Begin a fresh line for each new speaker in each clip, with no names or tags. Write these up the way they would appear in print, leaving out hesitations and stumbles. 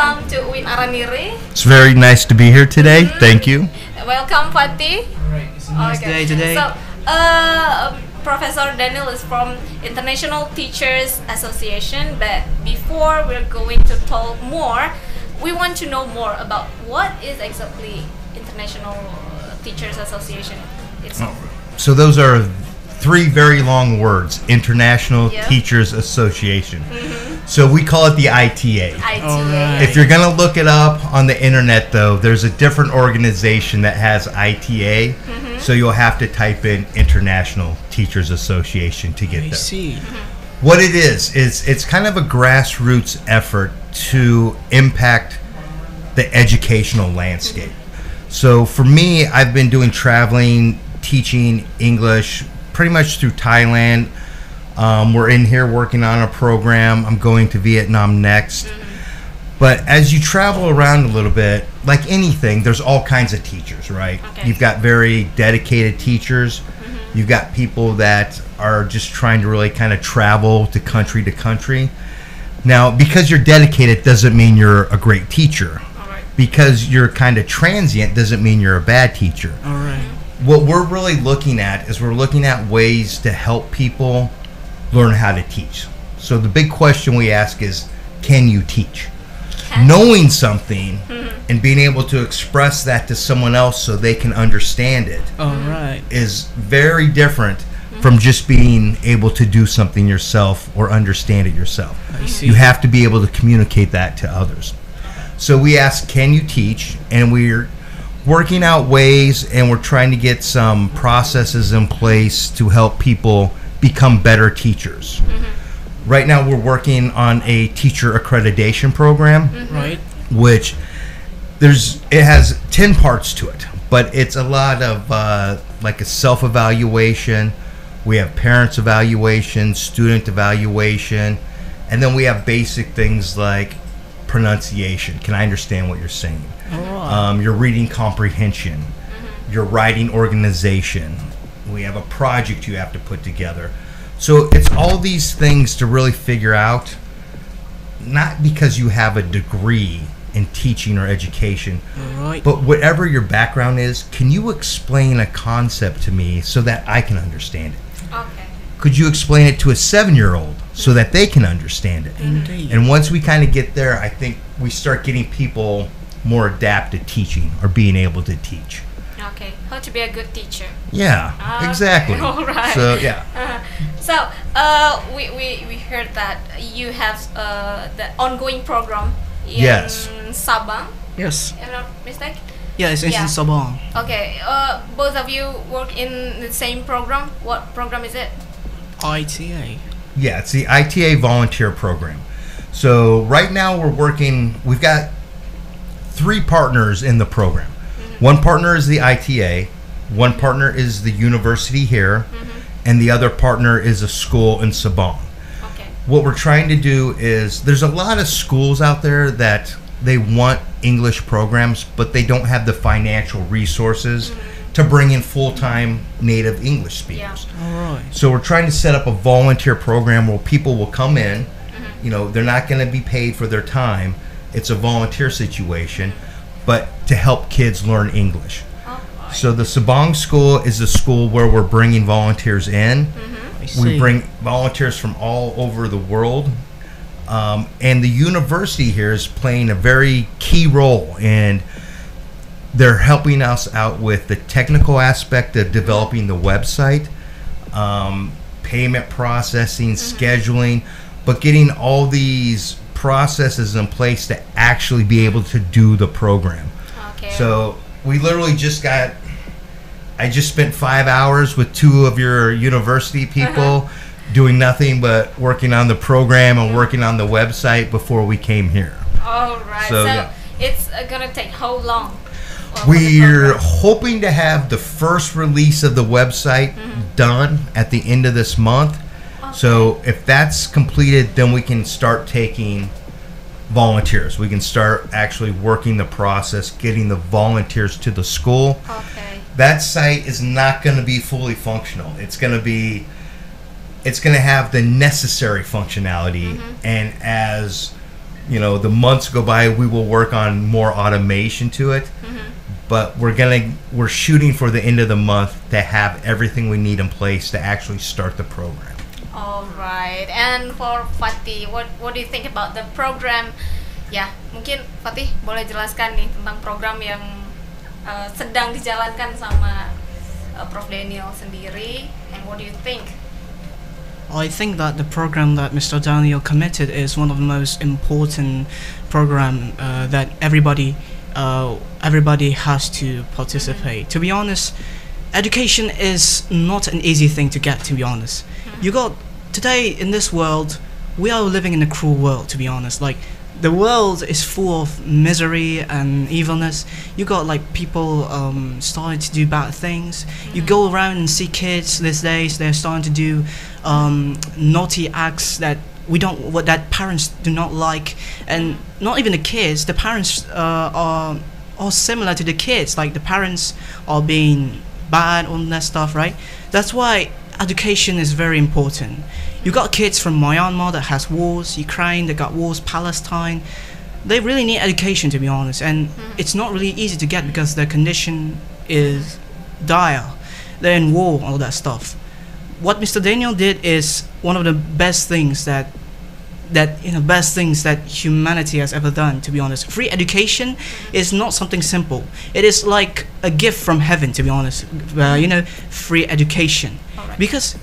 welcome to Ar-Raniry.
It's very nice to be here today. Thank you.
Welcome, Fatih.
Alright, it's a nice day today.
So, Professor Daniel is from International Teachers Association, but before we're going to talk more, we want to know more about what is exactly International Teachers Association itself.
So those are three very long words: International
Yeah.
Teachers Association. So we call it the ITA.
ITA.
Alright.
If you're going to look it up on the internet, though, there's a different organization that has ITA. So you'll have to type in International Teachers Association to get
I
there.
see.
What it is it's kind of a grassroots effort to impact the educational landscape. So for me, I've been doing traveling, teaching English pretty much through Thailand. We're in here working on a program. I'm going to Vietnam next. But as you travel around a little bit, like anything, there's all kinds of teachers, right?
Okay.
You've got very dedicated teachers. You've got people that are just trying to really kind of travel to country. Now, because you're dedicated doesn't mean you're a great teacher.
Alright.
Because you're kind of transient doesn't mean you're a bad teacher.
Alright.
What we're really looking at is we're looking at ways to help people learn how to teach. So the big question we ask is, can you teach? Knowing something and being able to express that to someone else so they can understand it
Alright.
is very different from just being able to do something yourself or understand it yourself.
I see.
You have to be able to communicate that to others. So we ask, can you teach? And we're working out ways, and we're trying to get some processes in place to help people become better teachers. Right now we're working on a teacher accreditation program,
Right.
which it has 10 parts to it, but it's a lot of like a self-evaluation. We have parents evaluation, student evaluation, and then we have basic things like pronunciation. Can I understand what you're saying?
Alright.
Your reading comprehension, your writing organization. We have a project you have to put together. So it's all these things to really figure out, not because you have a degree in teaching or education,
Alright.
but whatever your background is, can you explain a concept to me so that I can understand it?
Okay.
Could you explain it to a 7-year-old so that they can understand it?
Indeed.
And once we kind of get there, I think we start getting people more adept at teaching or being able to teach.
Okay. How to be a good teacher.
Yeah,
Okay,
exactly.
all right.
So, yeah.
So, we heard that you have the ongoing program in
Yes.
Sabang,
Yes.
if I'm not mistaken.
Yeah, it's in
Yeah.
Sabang.
Okay, both of you work in the same program. What program is it?
ITA.
Yeah, it's the ITA volunteer program. So right now we've got 3 partners in the program. One partner is the ITA, one partner is the university here, and the other partner is a school in Sabang.
Okay.
What we're trying to do is, there's a lot of schools out there that they want English programs, but they don't have the financial resources to bring in full-time native English speakers.
Alright.
So we're trying to set up a volunteer program where people will come in. You know, they're not going to be paid for their time. It's a volunteer situation, but to help kids learn English.
Oh,
So the Sabang School is a school where we're bringing volunteers in.
I see.
We bring volunteers from all over the world. And the university here is playing a very key role, and they're helping us out with the technical aspect of developing the website, payment processing, scheduling, but getting all these processes in place to actually be able to do the program.
okay.
So we literally I just spent 5 hours with 2 of your university people doing nothing but working on the program and working on the website before we came here.
All right.
So,
So,
yeah.
it's gonna take how long? for the
We're
program?
hoping to have the first release of the website done at the end of this month. So if that's completed, then we can start taking volunteers. We can start actually working the process, getting the volunteers to the school.
Okay.
That site is not going to be fully functional. It's going to have the necessary functionality. And as the months go by, we will work on more automation to it. But we're shooting for the end of the month to have everything we need in place to actually start the program.
All right. And for Fatih, what do you think about the program? Ya, mungkin Fatih boleh jelaskan nih tentang program yang sedang dijalankan sama Prof Daniel sendiri. And what do you think?
I think that the program that Mr. Daniel committed is one of the most important program that everybody has to participate. To be honest, education is not an easy thing to get. To be honest, you got today in this world, we are living in a cruel world. To be honest, like the world is full of misery and evilness. You got like people starting to do bad things. You go around and see kids these days, they're starting to do naughty acts that that parents do not like, and not even the kids. The parents are similar to the kids. Like the parents are being bad on that stuff, right? That's why education is very important. You got kids from Myanmar that has wars, Ukraine that got wars, Palestine. They really need education, to be honest, and it's not really easy to get because their condition is dire. They're in war, all that stuff. What Mr. Daniel did is one of the best things that humanity has ever done, to be honest. Free education is not something simple. It is like a gift from heaven, to be honest. Free education.
Right.
Because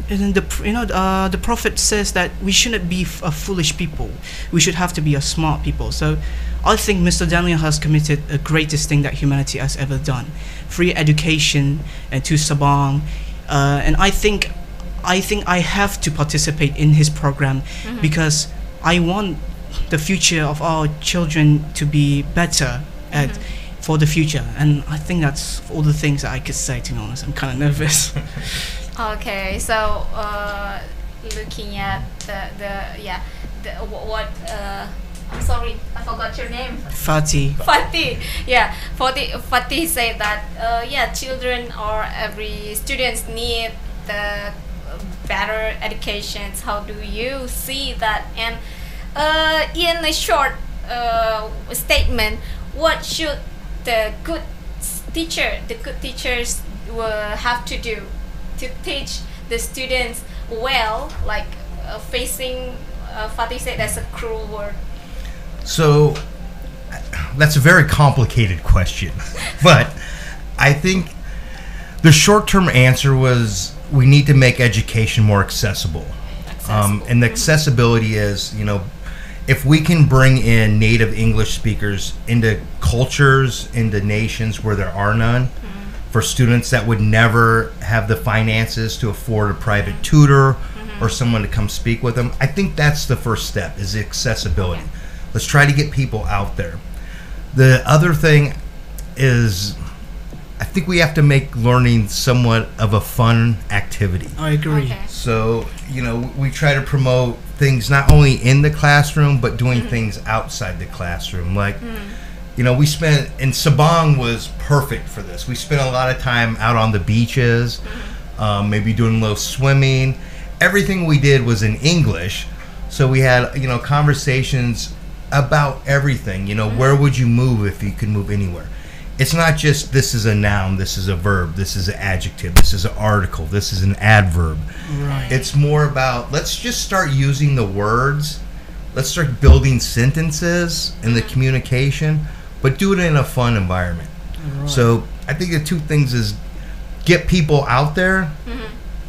the prophet says that we shouldn't be a foolish people. We should have to be a smart people. So I think Mr. Daniel has committed the greatest thing that humanity has ever done. Free education and to Sabang. And I think I have to participate in his program because I want the future of our children to be better for the future. And I think that's all the things that I could say, to be honest. I'm kind of nervous.
Okay, so looking at I'm sorry, I forgot your name.
Fatih.
Yeah, Fatih said that children or every students need the better educations. How do you see that? And in a short statement, what should the good teachers will have to do to teach the students well, like facing Fatih said that's a cruel word.
So that's a very complicated question, but I think the short-term answer was we need to make education more accessible. And the accessibility is, if we can bring in native English speakers into cultures, into nations where there are none, for students that would never have the finances to afford a private tutor or someone to come speak with them, I think that's the first step, is accessibility. Let's try to get people out there. The other thing is, I think we have to make learning somewhat of a fun activity.
I agree.
Okay.
So, we try to promote things not only in the classroom, but doing things outside the classroom. Like, we spent, and Sabang was perfect for this. We spent a lot of time out on the beaches, maybe doing a little swimming. Everything we did was in English. So we had, conversations about everything. Where would you move if you could move anywhere? It's not just this is a noun, this is a verb, this is an adjective, this is an article, this is an adverb.
Right.
It's more about, let's just start using the words. Let's start building sentences in the communication, but do it in a fun environment.
Right.
So I think the two things is get people out there,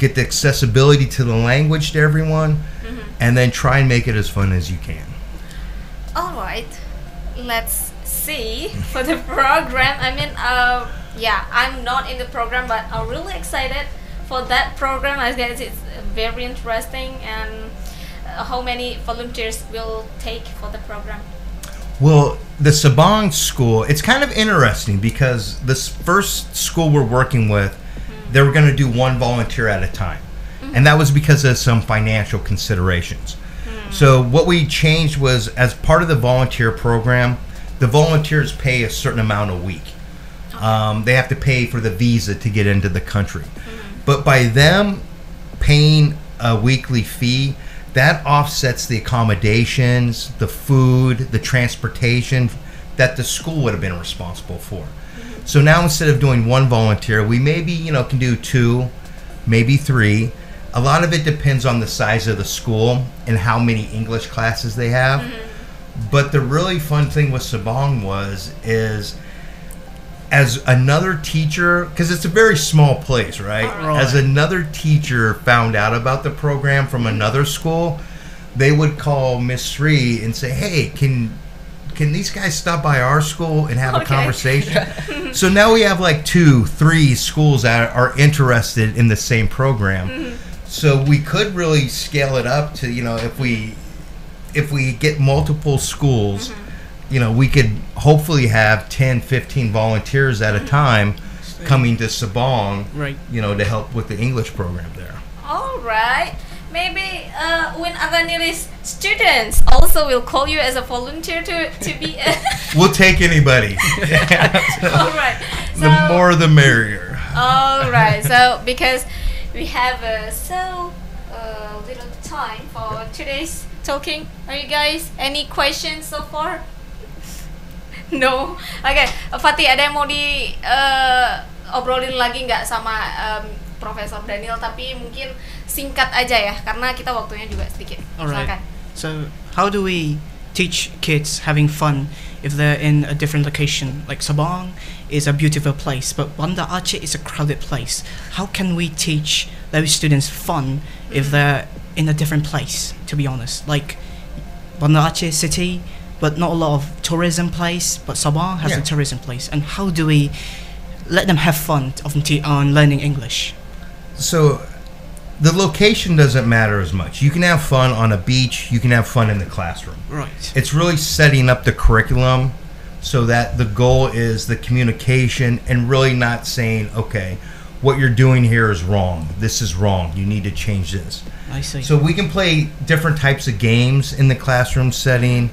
get the accessibility to the language to everyone, and then try and make it as fun as you can.
All right, let's see for the program. I mean, I'm not in the program, but I'm really excited for that program. I guess it's very interesting. And how many volunteers will take for the program?
Well, the Sabang school, it's kind of interesting because this first school we're working with, they were going to do one volunteer at a time. And that was because of some financial considerations. So what we changed was, as part of the volunteer program, the volunteers pay a certain amount a week. They have to pay for the visa to get into the country. But by them paying a weekly fee, that offsets the accommodations, the food, the transportation that the school would have been responsible for. So now instead of doing one volunteer, we maybe, can do 2, maybe 3. A lot of it depends on the size of the school and how many English classes they have. But the really fun thing with Sabang is as another teacher, because it's a very small place, right? As another teacher found out about the program from another school, they would call Miss Sri and say, hey, can these guys stop by our school and have a conversation? So now we have like 2, 3 schools that are interested in the same program. So we could really scale it up to, if we get multiple schools, we could hopefully have 10, 15 volunteers at a time coming to Sabang, to help with the English program there.
All right. Maybe when Ar-Raniry's students also will call you as a volunteer to be
We'll take anybody.
All right. So,
the more the merrier.
All right. So because we have little time for today's talking. Are you guys any questions so far? No. Oke, Fatih, ada yang mau di obrolin lagi nggak sama Profesor Daniel? Tapi mungkin singkat aja ya, karena kita waktunya juga sedikit.
Alright. So, how do we teach kids having fun if they're in a different location? Like Sabang is a beautiful place, but Banda Aceh is a crowded place. How can we teach those students fun if they're in a different place, to be honest? Like Banda Aceh city, but not a lot of tourism place, but Sabang has a tourism place. And how do we let them have fun on learning English?
So the location doesn't matter as much. You can have fun on a beach, you can have fun in the classroom.
Right.
It's really setting up the curriculum so that the goal is the communication and really not saying, okay, what you're doing here is wrong. This is wrong. You need to change this.
I see.
So we can play different types of games in the classroom setting.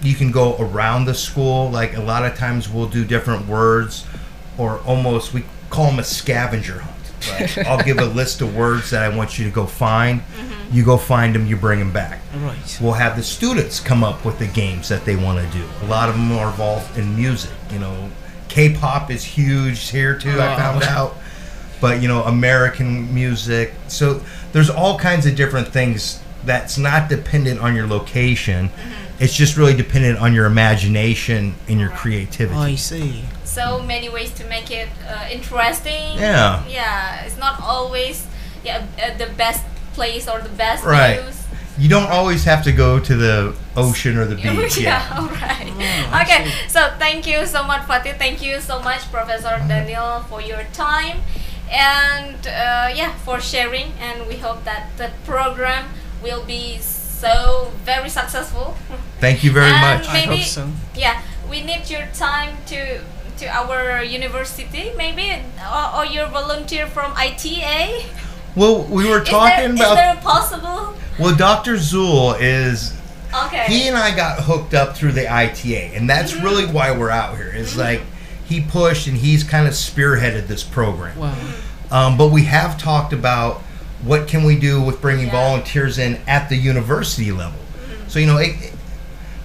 You can go around the school. Like a lot of times we'll do different words, or almost we call them a scavenger hunt. Right? I'll give a list of words that I want you to go find. You go find them, you bring them back.
Right.
We'll have the students come up with the games that they want to do. A lot of them are involved in music. K-pop is huge here too, I found out. But, American music. So there's all kinds of different things that's not dependent on your location. It's just really dependent on your imagination and your creativity.
I see.
So many ways to make it interesting.
Yeah.
Yeah, it's not always the best place or the best views.
You don't always have to go to the ocean or the beach.
All right. Okay, so thank you so much, Fatih. Thank you so much, Professor Daniel, for your time and for sharing. And we hope that the program will be so very successful.
Thank you very much.
Maybe,
I hope so.
Yeah, we need your time to our university, maybe, or your volunteer from ITA.
Well, we were talking about.
Is there possible?
Well, Dr. Zul is.
Okay.
He and I got hooked up through the ITA, and that's really why we're out here. Is like he pushed and he's kind of spearheaded this program.
Wow.
But we have talked about what can we do with bringing volunteers in at the university level. So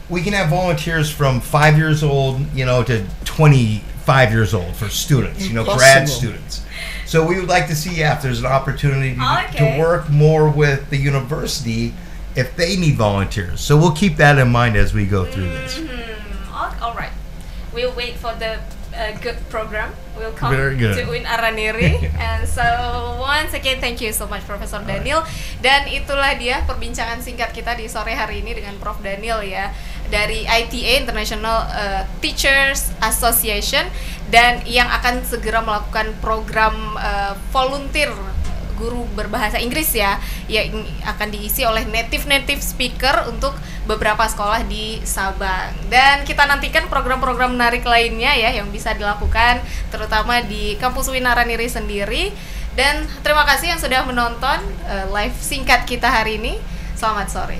we can have volunteers from 5 years old, to 25 years old for students, grad students. So we would like to see if there's an opportunity to work more with the university if they need volunteers. So we'll keep that in mind as we go through this.
All right. We'll wait for the good program. We'll come
Very good.
to win Ar-Raniry. And so once again, thank you so much, Professor Daniel. Dan itulah dia perbincangan singkat kita di sore hari ini dengan Prof Daniel ya, dari ITA, International Teachers Association, dan yang akan segera melakukan program volunteer guru berbahasa Inggris ya, yang akan diisi oleh native speaker untuk beberapa sekolah di Sabang. Dan kita nantikan program-program menarik lainnya ya yang bisa dilakukan terutama di kampus UIN Ar-Raniry sendiri. Dan terima kasih yang sudah menonton live singkat kita hari ini. Selamat sore.